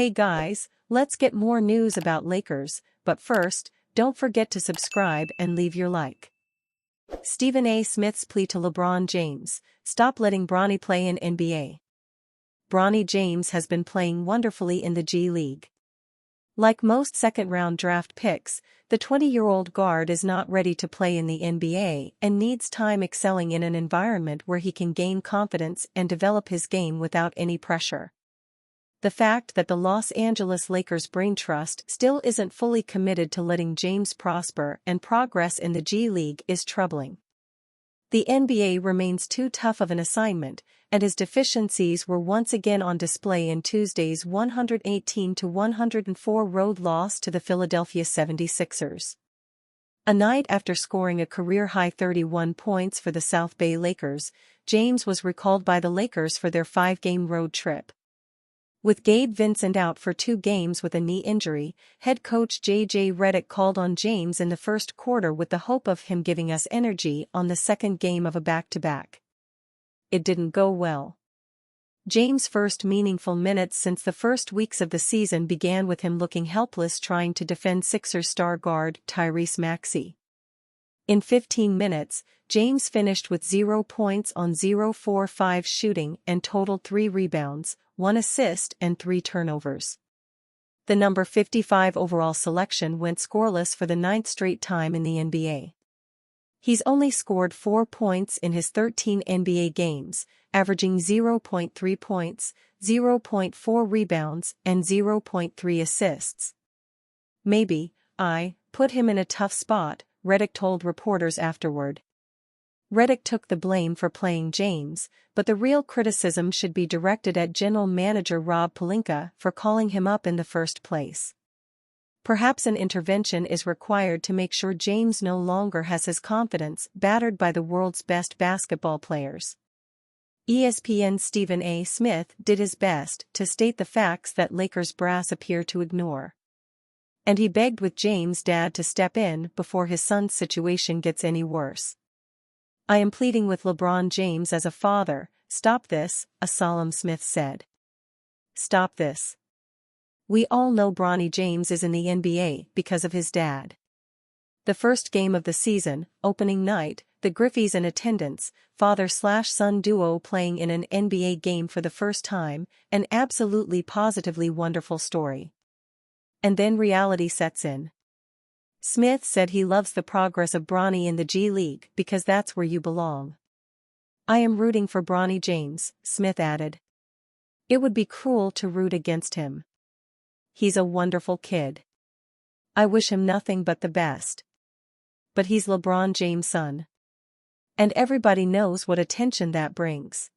Hey guys, let's get more news about Lakers, but first, don't forget to subscribe and leave your like. Stephen A. Smith's plea to LeBron James: stop letting Bronny play in NBA. Bronny James has been playing wonderfully in the G League. Like most second-round draft picks, the 20-year-old guard is not ready to play in the NBA and needs time excelling in an environment where he can gain confidence and develop his game without any pressure. The fact that the Los Angeles Lakers brain trust still isn't fully committed to letting James prosper and progress in the G League is troubling. The NBA remains too tough of an assignment, and his deficiencies were once again on display in Tuesday's 118-104 road loss to the Philadelphia 76ers. A night after scoring a career-high 31 points for the South Bay Lakers, James was recalled by the Lakers for their 5-game road trip. With Gabe Vincent out for 2 games with a knee injury, head coach J.J. Redick called on James in the first quarter with the hope of him giving us energy on the second game of a back-to-back. It didn't go well. James' first meaningful minutes since the first weeks of the season began with him looking helpless trying to defend Sixers star guard Tyrese Maxey. In 15 minutes, James finished with 0 points on 0-for-5 shooting and totaled 3 rebounds, 1 assist and 3 turnovers. The number 55 overall selection went scoreless for the 9th straight time in the NBA. He's only scored 4 points in his 13 NBA games, averaging 0.3 points, 0.4 rebounds and 0.3 assists. "Maybe I put him in a tough spot," Redick told reporters afterward. Redick took the blame for playing James, but the real criticism should be directed at general manager Rob Pelinka for calling him up in the first place. Perhaps an intervention is required to make sure James no longer has his confidence battered by the world's best basketball players. ESPN's Stephen A. Smith did his best to state the facts that Lakers brass appear to ignore. And he begged with James' dad to step in before his son's situation gets any worse. "I am pleading with LeBron James as a father, stop this," a solemn Smith said. "Stop this. We all know Bronny James is in the NBA because of his dad." The first game of the season, opening night, the Griffeys in attendance, father-slash-son duo playing in an NBA game for the first time, an absolutely positively wonderful story. And then reality sets in. Smith said he loves the progress of Bronny in the G League because that's where you belong. "I am rooting for Bronny James," Smith added. "It would be cruel to root against him. He's a wonderful kid. I wish him nothing but the best. But he's LeBron James' son. And everybody knows what attention that brings."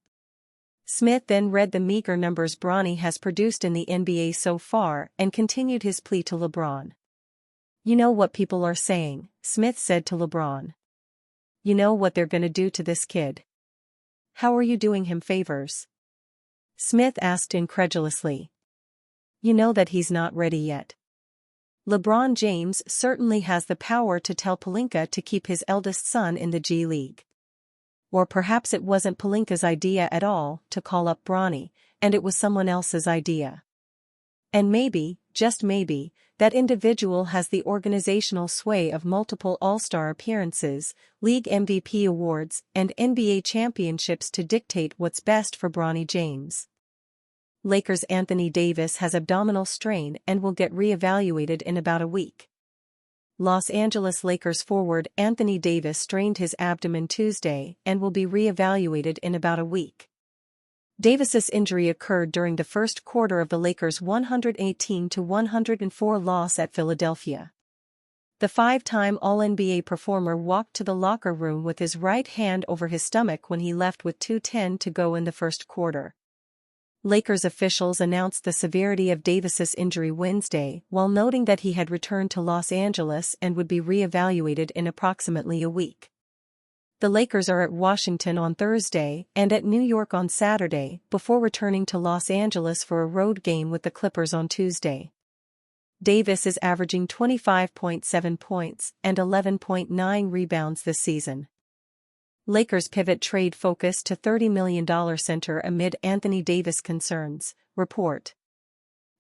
Smith then read the meager numbers Bronny has produced in the NBA so far and continued his plea to LeBron. "You know what people are saying," Smith said to LeBron. "You know what they're gonna do to this kid. How are you doing him favors?" Smith asked incredulously. "You know that he's not ready yet." LeBron James certainly has the power to tell Pelinka to keep his eldest son in the G League. Or perhaps it wasn't Pelinka's idea at all to call up Bronny, and it was someone else's idea. And maybe, just maybe, that individual has the organizational sway of multiple All-Star appearances, league MVP awards, and NBA championships to dictate what's best for Bronny James. Lakers' Anthony Davis has abdominal strain and will get re-evaluated in about a week. Los Angeles Lakers forward Anthony Davis strained his abdomen Tuesday and will be re-evaluated in about a week. Davis's injury occurred during the first quarter of the Lakers' 118-104 loss at Philadelphia. The 5-time All-NBA performer walked to the locker room with his right hand over his stomach when he left with 2:10 to go in the first quarter. Lakers officials announced the severity of Davis's injury Wednesday while noting that he had returned to Los Angeles and would be re-evaluated in approximately a week. The Lakers are at Washington on Thursday and at New York on Saturday before returning to Los Angeles for a road game with the Clippers on Tuesday. Davis is averaging 25.7 points and 11.9 rebounds this season. Lakers pivot trade focus to $30 million center amid Anthony Davis concerns, report.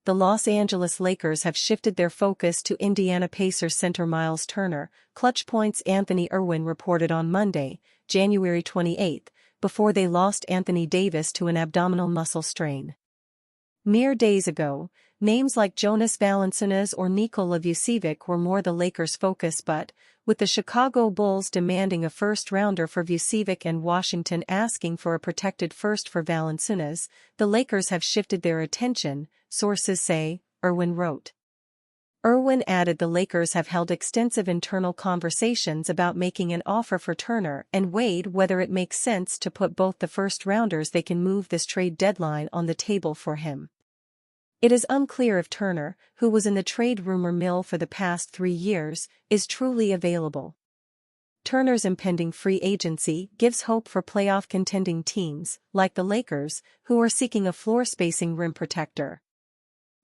the Los Angeles Lakers have shifted their focus to Indiana Pacers center Myles Turner, Clutch Point's Anthony Irwin reported on Monday, January 28, before they lost Anthony Davis to an abdominal muscle strain. Mere days ago, names like Jonas Valanciunas or Nikola Vucevic were more the Lakers' focus, but, with the Chicago Bulls demanding a first-rounder for Vucevic and Washington asking for a protected first for Valanciunas, the Lakers have shifted their attention, sources say, Irwin wrote. Irwin added the Lakers have held extensive internal conversations about making an offer for Turner and weighed whether it makes sense to put both the first-rounders they can move this trade deadline on the table for him. It is unclear if Turner, who was in the trade rumor mill for the past 3 years, is truly available. Turner's impending free agency gives hope for playoff contending teams, like the Lakers, who are seeking a floor-spacing rim protector.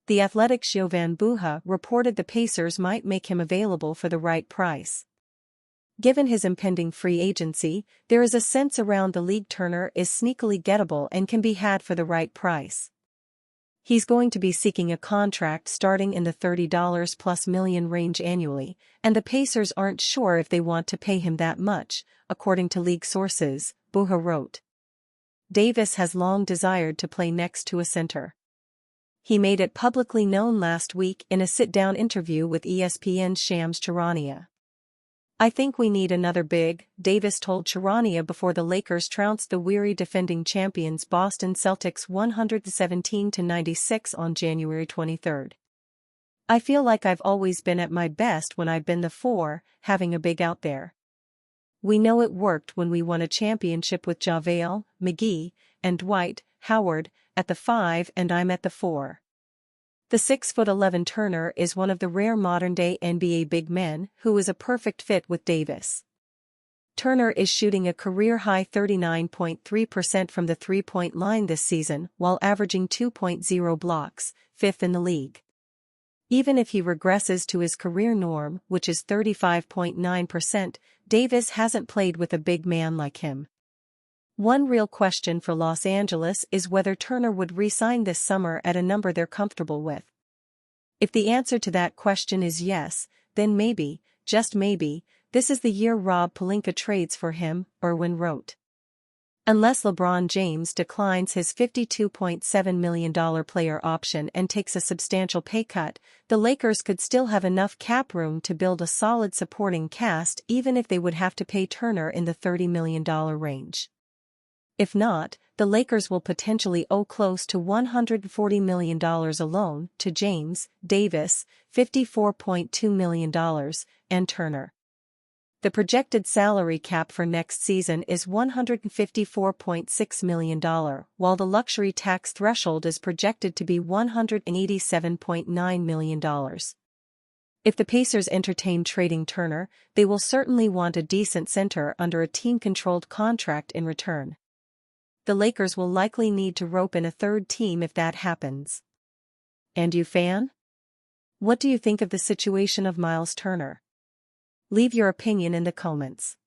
The Athletic's Jovan Buha reported the Pacers might make him available for the right price. Given his impending free agency, there is a sense around the league Turner is sneakily gettable and can be had for the right price. He's going to be seeking a contract starting in the $30+ million range annually, and the Pacers aren't sure if they want to pay him that much, according to league sources, Buha wrote. Davis has long desired to play next to a center. He made it publicly known last week in a sit-down interview with ESPN's Shams Charania. "I think we need another big," Davis told Charania before the Lakers trounced the weary defending champions Boston Celtics 117-96 on January 23. "I feel like I've always been at my best when I've been the 4, having a big out there. We know it worked when we won a championship with JaVale, McGee, and Dwight Howard at the 5 and I'm at the 4. The 6'11" Turner is one of the rare modern-day NBA big men who is a perfect fit with Davis. Turner is shooting a career-high 39.3% from the three-point line this season while averaging 2.0 blocks, 5th in the league. Even if he regresses to his career norm, which is 35.9%, Davis hasn't played with a big man like him. One real question for Los Angeles is whether Turner would re-sign this summer at a number they're comfortable with. If the answer to that question is yes, then maybe, just maybe, this is the year Rob Pelinka trades for him, Irwin wrote. Unless LeBron James declines his $52.7 million player option and takes a substantial pay cut, the Lakers could still have enough cap room to build a solid supporting cast even if they would have to pay Turner in the $30 million range. If not, the Lakers will potentially owe close to $140 million alone to James, Davis, $54.2 million, and Turner. The projected salary cap for next season is $154.6 million, while the luxury tax threshold is projected to be $187.9 million. If the Pacers entertain trading Turner, they will certainly want a decent center under a team-controlled contract in return. The Lakers will likely need to rope in a third team if that happens. And you, fan? What do you think of the situation of Myles Turner? Leave your opinion in the comments.